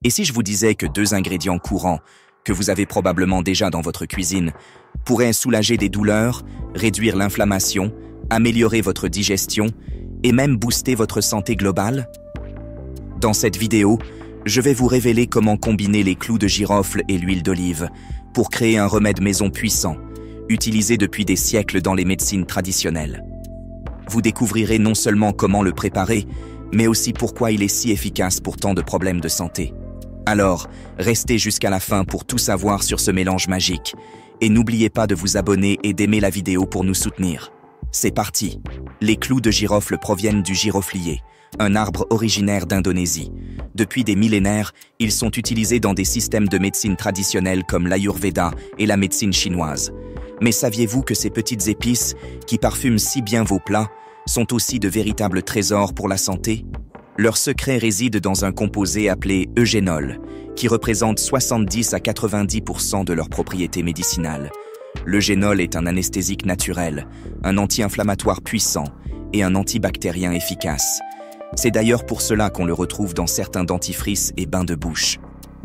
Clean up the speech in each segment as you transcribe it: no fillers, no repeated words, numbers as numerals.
Et si je vous disais que 2 ingrédients courants, que vous avez probablement déjà dans votre cuisine, pourraient soulager des douleurs, réduire l'inflammation, améliorer votre digestion et même booster votre santé globale? Dans cette vidéo, je vais vous révéler comment combiner les clous de girofle et l'huile d'olive pour créer un remède maison puissant, utilisé depuis des siècles dans les médecines traditionnelles. Vous découvrirez non seulement comment le préparer, mais aussi pourquoi il est si efficace pour tant de problèmes de santé. Alors, restez jusqu'à la fin pour tout savoir sur ce mélange magique. Et n'oubliez pas de vous abonner et d'aimer la vidéo pour nous soutenir. C'est parti! Les clous de girofle proviennent du giroflier, un arbre originaire d'Indonésie. Depuis des millénaires, ils sont utilisés dans des systèmes de médecine traditionnels comme l'Ayurveda et la médecine chinoise. Mais saviez-vous que ces petites épices, qui parfument si bien vos plats, sont aussi de véritables trésors pour la santé? Leur secret réside dans un composé appelé eugénol, qui représente 70 à 90% de leurs propriétés médicinales. L'eugénol est un anesthésique naturel, un anti-inflammatoire puissant et un antibactérien efficace. C'est d'ailleurs pour cela qu'on le retrouve dans certains dentifrices et bains de bouche.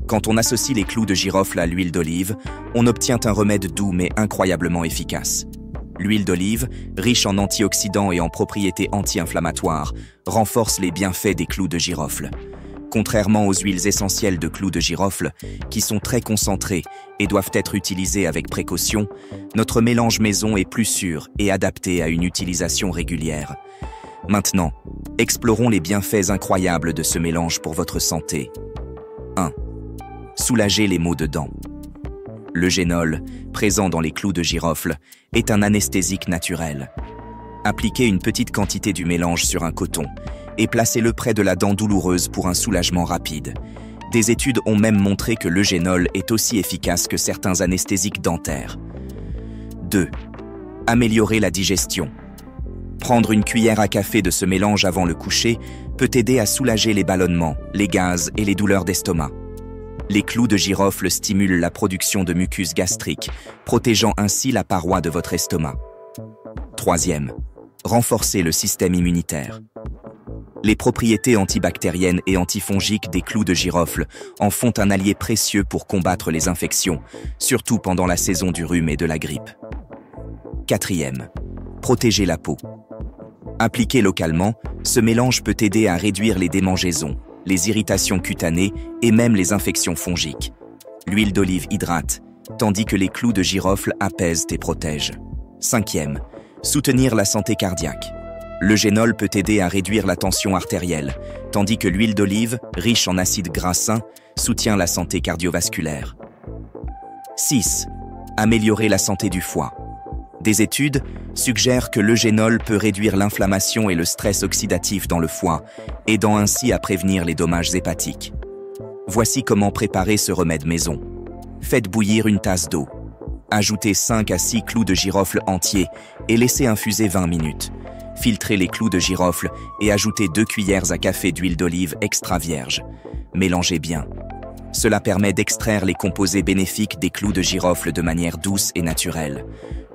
Quand on associe les clous de girofle à l'huile d'olive, on obtient un remède doux mais incroyablement efficace. L'huile d'olive, riche en antioxydants et en propriétés anti-inflammatoires, renforce les bienfaits des clous de girofle. Contrairement aux huiles essentielles de clous de girofle, qui sont très concentrées et doivent être utilisées avec précaution, notre mélange maison est plus sûr et adapté à une utilisation régulière. Maintenant, explorons les bienfaits incroyables de ce mélange pour votre santé. 1. Soulager les maux de dents. L'eugénol, présent dans les clous de girofle, est un anesthésique naturel. Appliquez une petite quantité du mélange sur un coton et placez-le près de la dent douloureuse pour un soulagement rapide. Des études ont même montré que l'eugénol est aussi efficace que certains anesthésiques dentaires. 2. Améliorer la digestion. Prendre une cuillère à café de ce mélange avant le coucher peut aider à soulager les ballonnements, les gaz et les douleurs d'estomac. Les clous de girofle stimulent la production de mucus gastrique, protégeant ainsi la paroi de votre estomac. 3. Renforcer le système immunitaire. Les propriétés antibactériennes et antifongiques des clous de girofle en font un allié précieux pour combattre les infections, surtout pendant la saison du rhume et de la grippe. 4. Protéger la peau. Appliqué localement, ce mélange peut aider à réduire les démangeaisons, les irritations cutanées et même les infections fongiques. L'huile d'olive hydrate, tandis que les clous de girofle apaisent et protègent. 5. Soutenir la santé cardiaque. L'eugénol peut aider à réduire la tension artérielle, tandis que l'huile d'olive, riche en acides gras sains, soutient la santé cardiovasculaire. 6. Améliorer la santé du foie. Des études suggèrent que l'eugénol peut réduire l'inflammation et le stress oxydatif dans le foie, aidant ainsi à prévenir les dommages hépatiques. Voici comment préparer ce remède maison. Faites bouillir une tasse d'eau. Ajoutez 5 à 6 clous de girofle entiers et laissez infuser 20 minutes. Filtrez les clous de girofle et ajoutez 2 cuillères à café d'huile d'olive extra vierge. Mélangez bien. Cela permet d'extraire les composés bénéfiques des clous de girofle de manière douce et naturelle.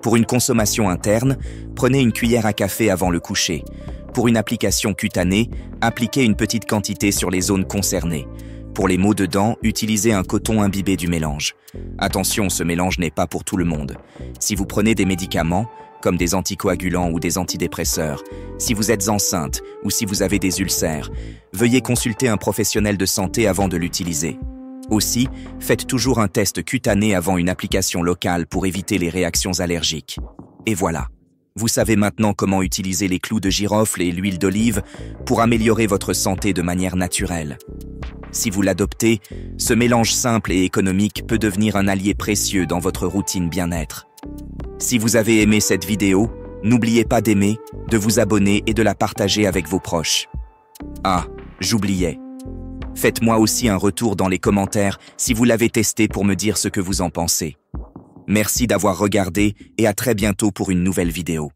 Pour une consommation interne, prenez une cuillère à café avant le coucher. Pour une application cutanée, appliquez une petite quantité sur les zones concernées. Pour les maux de dents, utilisez un coton imbibé du mélange. Attention, ce mélange n'est pas pour tout le monde. Si vous prenez des médicaments, comme des anticoagulants ou des antidépresseurs, si vous êtes enceinte ou si vous avez des ulcères, veuillez consulter un professionnel de santé avant de l'utiliser. Aussi, faites toujours un test cutané avant une application locale pour éviter les réactions allergiques. Et voilà, vous savez maintenant comment utiliser les clous de girofle et l'huile d'olive pour améliorer votre santé de manière naturelle. Si vous l'adoptez, ce mélange simple et économique peut devenir un allié précieux dans votre routine bien-être. Si vous avez aimé cette vidéo, n'oubliez pas d'aimer, de vous abonner et de la partager avec vos proches. Ah, j'oubliais. Faites-moi aussi un retour dans les commentaires si vous l'avez testé pour me dire ce que vous en pensez. Merci d'avoir regardé et à très bientôt pour une nouvelle vidéo.